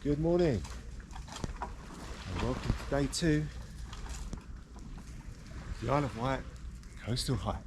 Good morning and welcome to day 2 of the Isle of Wight coastal hike.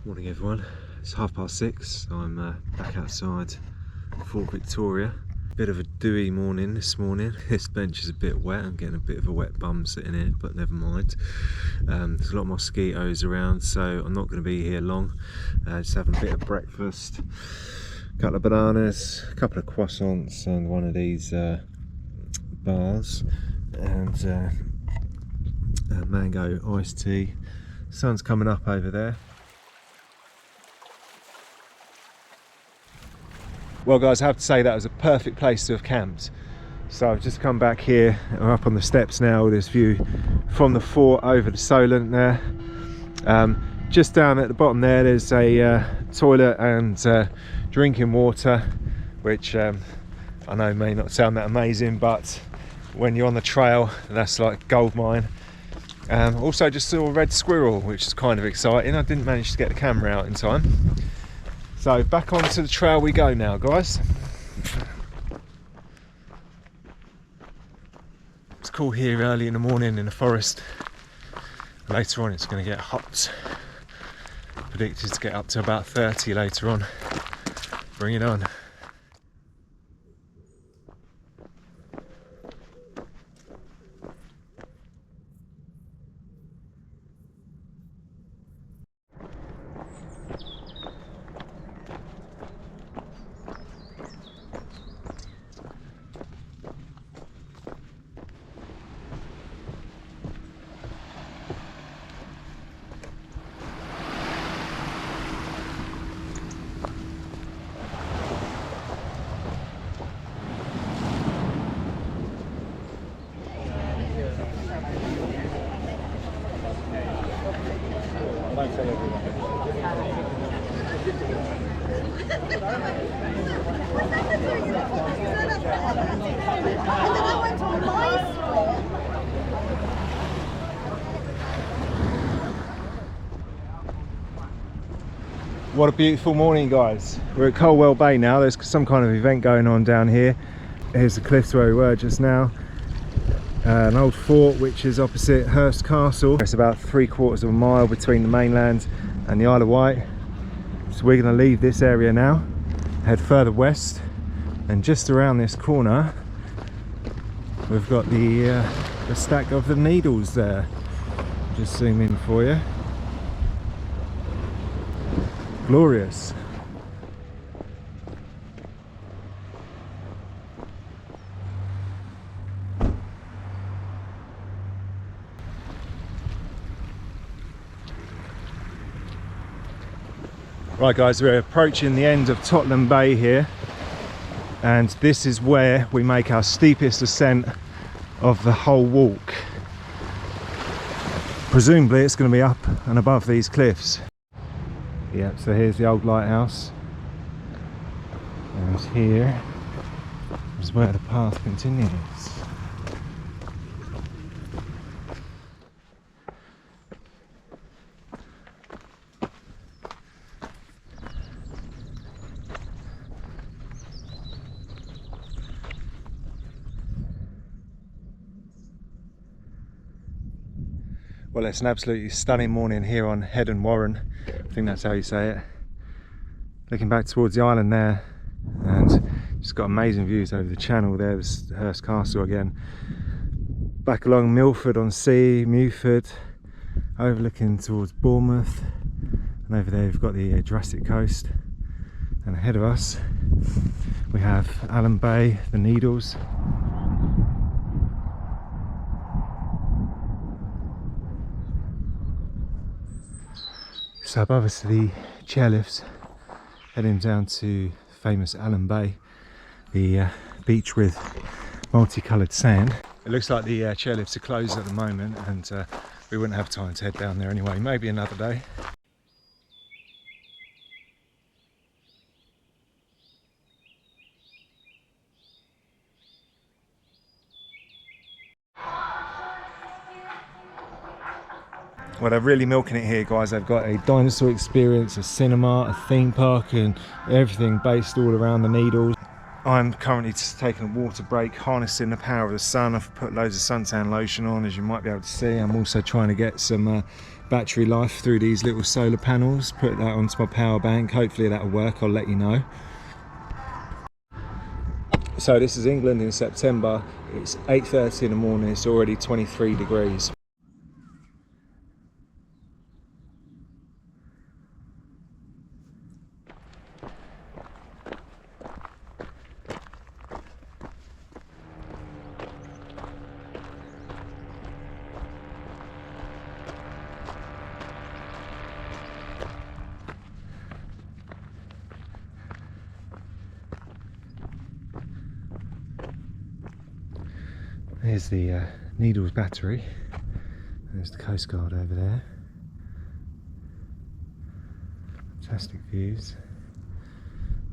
Morning everyone, it's 6:30. I'm back outside Fort Victoria. Bit of a dewy morning this morning. This bench is a bit wet. I'm getting a bit of a wet bum sitting here, but never mind. There's a lot of mosquitoes around, so I'm not going to be here long. Just having a bit of breakfast, a couple of bananas, a couple of croissants and one of these bars, and a mango iced tea. Sun's coming up over there. Well guys, I have to say that was a perfect place to have camped. So I've just come back here, I'm up on the steps now with this view from the fort over the Solent there. Just down at the bottom there's a toilet and drinking water, which I know may not sound that amazing, but when you're on the trail, that's like gold mine. Also just saw a red squirrel, which is kind of exciting. I didn't manage to get the camera out in time. So back onto the trail we go now, guys. It's cool here early in the morning in the forest. Later on it's going to get hot. Predicted to get up to about 30 later on. Bring it on. What a beautiful morning, guys. We're at Coldwell Bay now. There's some kind of event going on down here. Here's the cliffs where we were just now. An old fort which is opposite Hurst Castle. It's about 3/4 of a mile between the mainland and the Isle of Wight. So we're going to leave this area now, head further west, and just around this corner we've got the stack of the Needles there. Just zoom in for you. Glorious. Right guys, we're approaching the end of Tottenham Bay here, and this is where we make our steepest ascent of the whole walk. Presumably it's going to be up and above these cliffs. Yep, so here's the old lighthouse, and here is where the path continues. Well, it's an absolutely stunning morning here on Head and Warren. I think that's how you say it. Looking back towards the island there, and just got amazing views over the channel. There's Hurst Castle again. Back along Milford on Sea, Mewford, overlooking towards Bournemouth, and over there we've got the Jurassic Coast. And ahead of us we have Allen Bay, the Needles. So above us are the chairlifts heading down to famous Allen Bay, the beach with multicoloured sand. It looks like the chairlifts are closed at the moment, and we wouldn't have time to head down there anyway. Maybe another day. Well, they're really milking it here, guys. They've got a dinosaur experience, a cinema, a theme park, and everything based all around the Needles. I'm currently just taking a water break, harnessing the power of the sun. I've put loads of suntan lotion on, as you might be able to see. I'm also trying to get some battery life through these little solar panels, put that onto my power bank. Hopefully that'll work, I'll let you know. So this is England in September. It's 8:30 in the morning, it's already 23 degrees. Here's the Needles battery. There's the Coast Guard over there. Fantastic views.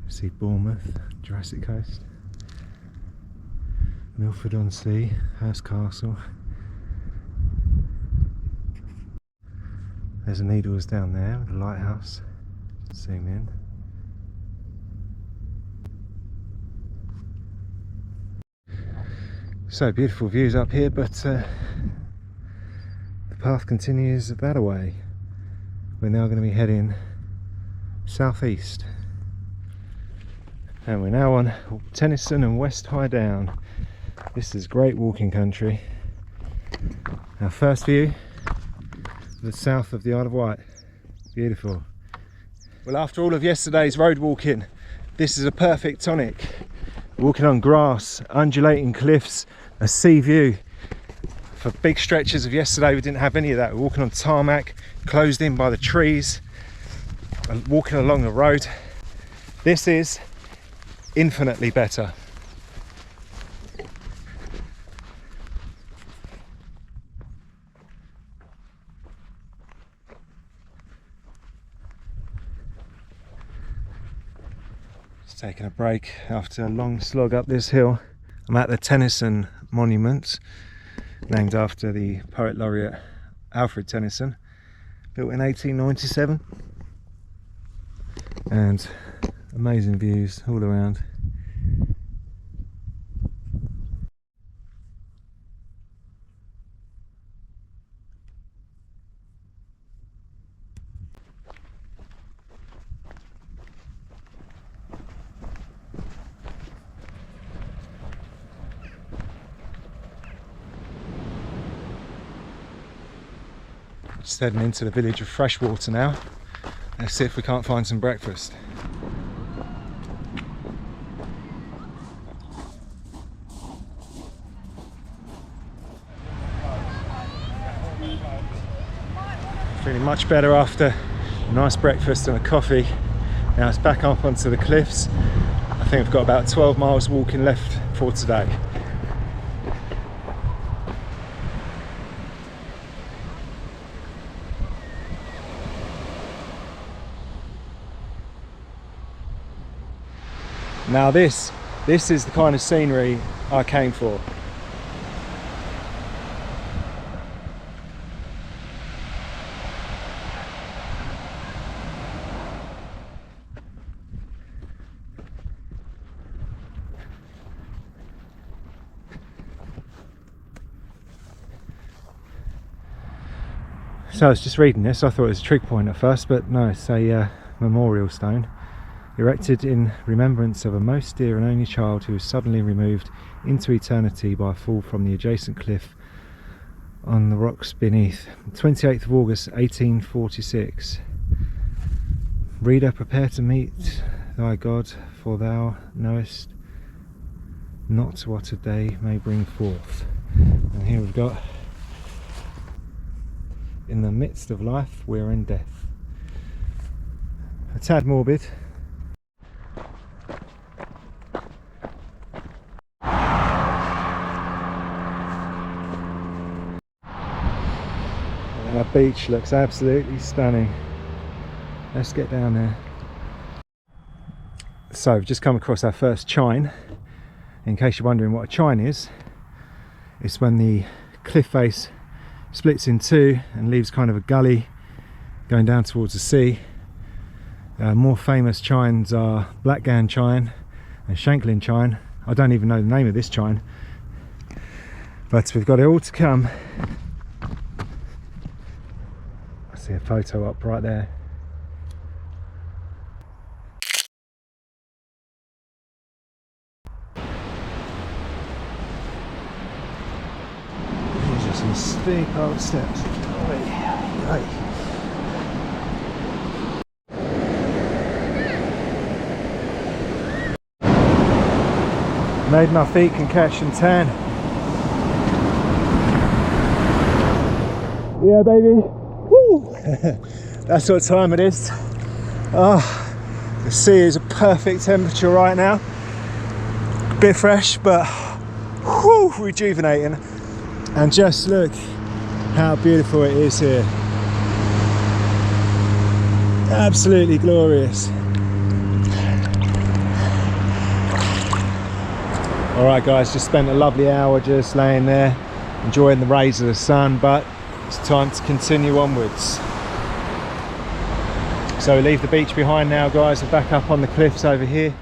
See Bournemouth, Jurassic Coast, Milford-on-Sea, Hurst Castle. There's the Needles down there with the lighthouse. Zoom in. So beautiful views up here, but the path continues that way. We're now going to be heading southeast, and we're now on Tennyson and West High Down. This is great walking country. Our first view, the south of the Isle of Wight. Beautiful. Well, after all of yesterday's road walking, this is a perfect tonic. Walking on grass, undulating cliffs, a sea view. For big stretches of yesterday we didn't have any of that. We're walking on tarmac, closed in by the trees, and walking along the road. This is infinitely better. Just taking a break after a long slog up this hill. I'm at the Tennyson Monument, named after the poet laureate Alfred Tennyson, built in 1897, and amazing views all around. Just heading into the village of Freshwater now. Let's see if we can't find some breakfast. Feeling much better after a nice breakfast and a coffee. Now it's back up onto the cliffs. I think I've got about 12 miles walking left for today. Now this is the kind of scenery I came for. So I was just reading this, I thought it was a trig point at first, but no, it's a memorial stone. Erected in remembrance of a most dear and only child who was suddenly removed into eternity by a fall from the adjacent cliff on the rocks beneath. 28th of August 1846. Reader, prepare to meet thy God, for thou knowest not what a day may bring forth. And here we've got, in the midst of life we're in death. A tad morbid. That beach looks absolutely stunning. Let's get down there. So we've just come across our first chine. In case you're wondering what a chine is, it's when the cliff face splits in two and leaves kind of a gully going down towards the sea. More famous chines are Blackgan chine and Shanklin chine. I don't even know the name of this chine, but we've got it all to come. I see a photo up right there. These are some steep old steps. Made my feet can catch some tan. Yeah, baby. Woo! That's what time it is. Oh, the sea is a perfect temperature right now. A bit fresh, but whew, rejuvenating. And just look how beautiful it is here. Absolutely glorious. Alright guys, just spent a lovely hour just laying there enjoying the rays of the sun, but it's time to continue onwards. So we leave the beach behind now guys, we're back up on the cliffs over here.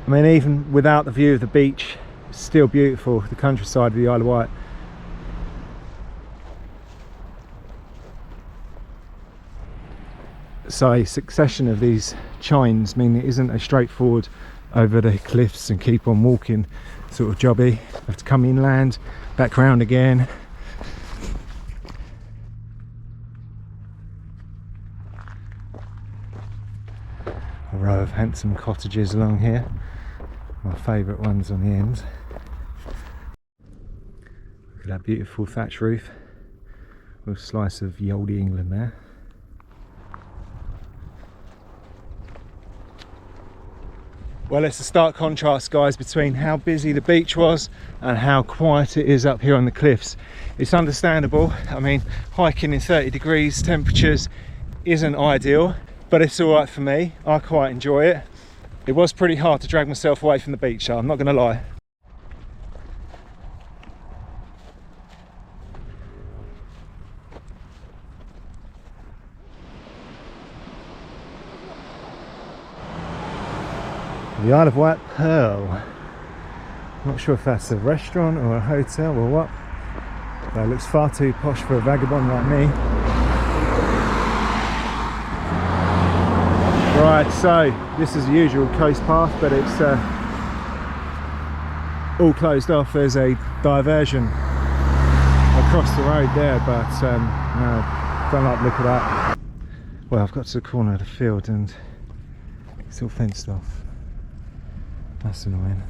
I mean, even without the view of the beach, it's still beautiful, the countryside of the Isle of Wight. So a succession of these chines mean it isn't a straightforward over the cliffs and keep on walking sort of jobby. You have to come inland, back round again. A row of handsome cottages along here, my favourite ones on the ends. Look at that beautiful thatch roof with a slice of ye olde England there. Well, it's a stark contrast guys between how busy the beach was and how quiet it is up here on the cliffs. It's understandable. I mean, hiking in 30 degrees temperatures isn't ideal, but it's all right for me. I quite enjoy it. It was pretty hard to drag myself away from the beach, so I'm not going to lie. The Isle of Wight Pearl. Not sure if that's a restaurant or a hotel or what. But it looks far too posh for a vagabond like me. Right, so this is the usual coast path, but it's all closed off. There's a diversion across the road there, but no, don't like the look of that. Well, I've got to the corner of the field and it's all fenced off. That's annoying.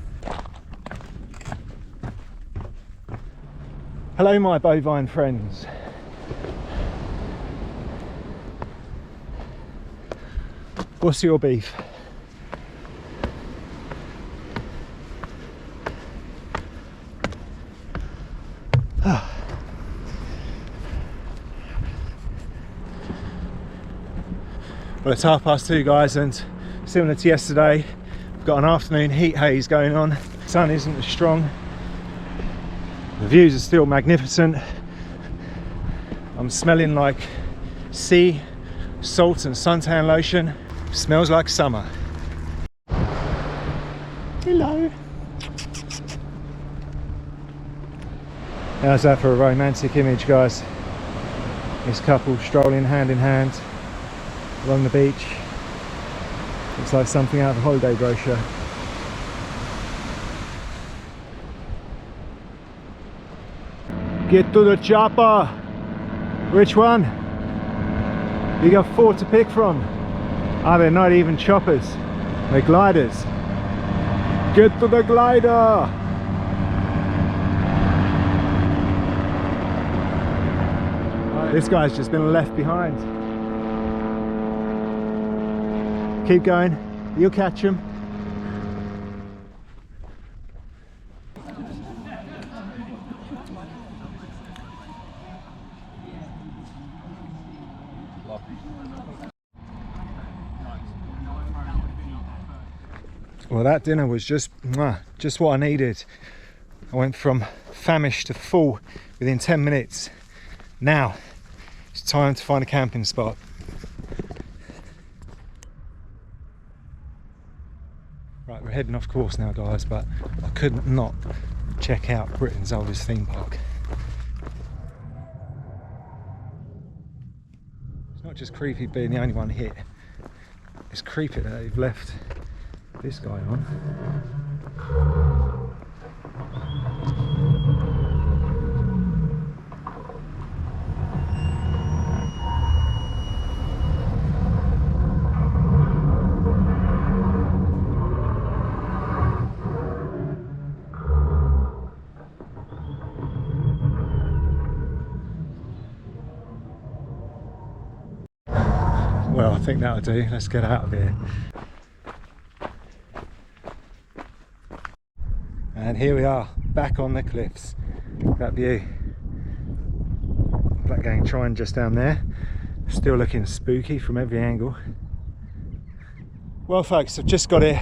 Hello my bovine friends. What's your beef? Well, it's 2:30 guys, and similar to yesterday, we've got an afternoon heat haze going on. The sun isn't as strong. The views are still magnificent. I'm smelling like sea, salt and suntan lotion. Smells like summer. Hello. How's that for a romantic image, guys? This couple strolling hand in hand along the beach. Looks like something out of a holiday brochure. Get to the chopper! Which one? You got 4 to pick from. Ah, they're not even choppers, they're gliders. Get to the glider! This guy's just been left behind. Keep going, you'll catch him. Well, that dinner was just what I needed. I went from famished to full within 10 minutes. Now it's time to find a camping spot. Right, we're heading off course now, guys, but I couldn't not check out Britain's oldest theme park. It's not just creepy being the only one here, it's creepy that they've left this guy on. Well, I think that'll do. Let's get out of here. And here we are, back on the cliffs. That view. Black Gang Shrine just down there. Still looking spooky from every angle. Well, folks, I've just got it.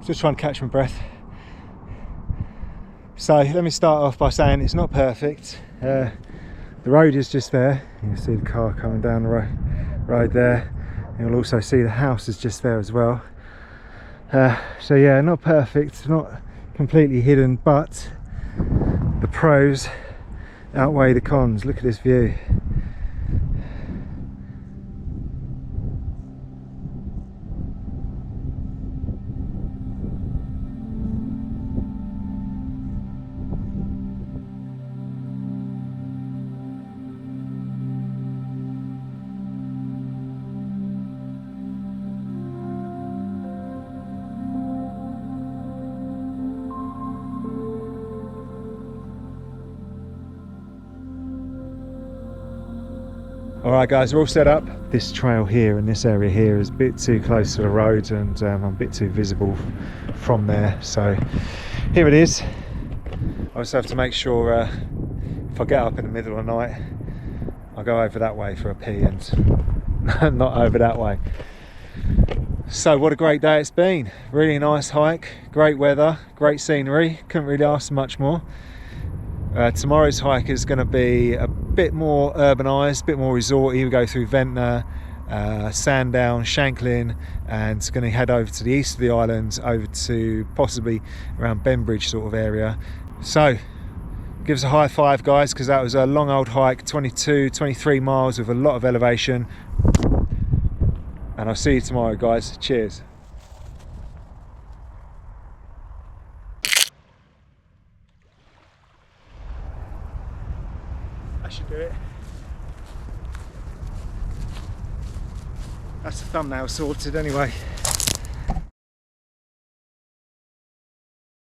Just trying to catch my breath. So let me start off by saying it's not perfect. The road is just there. You can see the car coming down the road there. You'll also see the house is just there as well. So yeah, not perfect, not completely hidden, but the pros outweigh the cons. Look at this view. Alright guys, we're all set up. This trail here in this area here is a bit too close to the road, and I'm a bit too visible from there, so here it is. I just have to make sure if I get up in the middle of the night, I'll go over that way for a pee and not over that way. So what a great day it's been. Really nice hike, great weather, great scenery. Couldn't really ask for much more. Tomorrow's hike is going to be a bit more urbanised, a bit more resorty. We go through Ventnor, Sandown, Shanklin, and it's going to head over to the east of the island, over to possibly around Benbridge sort of area. So give us a high five, guys, because that was a long old hike, 23 miles with a lot of elevation. And I'll see you tomorrow, guys. Cheers. That should do it. That's the thumbnail sorted anyway.